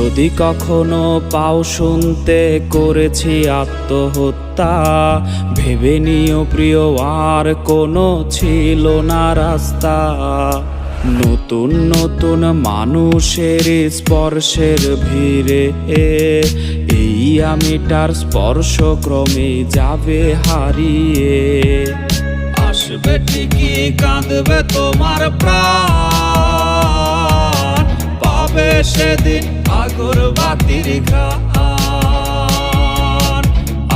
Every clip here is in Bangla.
যদি কখনো পাও শুনতে করেছি আত্মহত্যা, ভেবে নিও প্রিয় আর কোনো ছিল না রাস্তা। নতুন নতুন মানুষের স্পর্শের ভিড়ে এই আমিটার স্পর্শ ক্রমে যাবে হারিয়ে। আসবে ঠিকই কাঁদবে তোমার প্রাণ, পাবে সেদিন আগরবাতির ঘ্রাণ।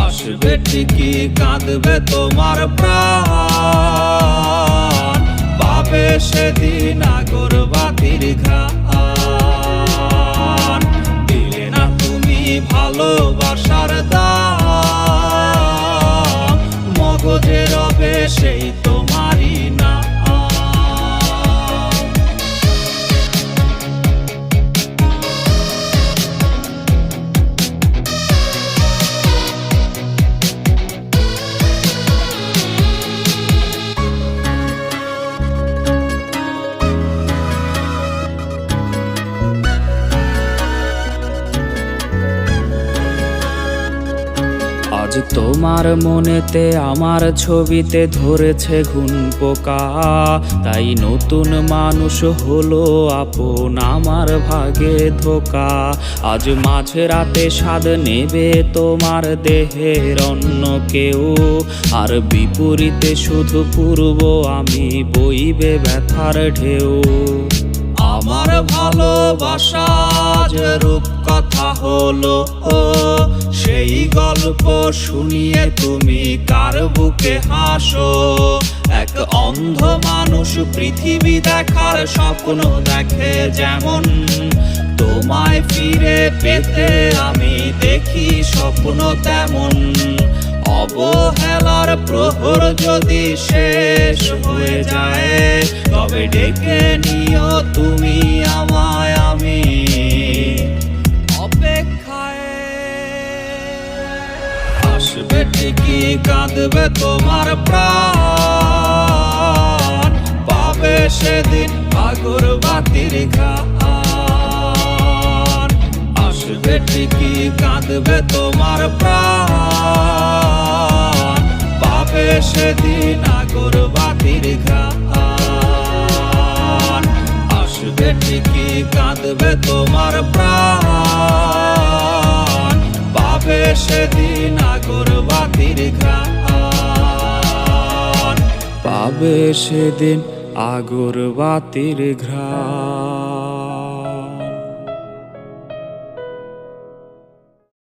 আসবে ঠিকই কাঁদবে তোমার প্রাণ, পাবে সেদিন আগরবাতির ঘ্রাণ। দিলে না তুমি ভালোবাসার দাম, মগজে রবে সেই তোমারই না। আজ তোমার মনেতে আমার ছবিতে ধরেছে ঘুন পোকা, তাই নতুন মানুষ হলো আপন আমার ভাগে ধোকা। আজ মাঝে রাতে স্বাদ নেবে তোমার দেহের অন্য কেউ, আর বিপরীতে শুধু পূর্ব আমি বইবে ব্যথার ঢেউ। আমার ভালোবাসা যে রূপ কথা হলো ও, সেই গল্প শুনিয়ে তুমি কার বুকে হাসো। এক অন্ধ মানুষ পৃথিবী দেখার স্বপ্ন দেখে যেমন, তোমায় ফিরে পেতে আমি দেখি স্বপ্ন তেমন। অবহেলার প্রহর যদি শেষ হয়ে যায়, তবে ডেকে নিও তুমি আমায়, আমি অপেক্ষায়। আসবে ঠিকই কাঁদবে তোমার প্রাণ, পাবে সেদিন আগরবাতির ঘ্রাণ। আসবে ঠিকই কাঁদবে তোমার প্রাণ, পাবে সেদিন আগরবাতির ঘ্রাণ। আসবে ঠিকই কাঁদবে তোমার প্রাণ, পাবে সেদিন আগরবাতির ঘ্রাণ। পাবে সেদিন আগরবাতির ঘ্রাণ।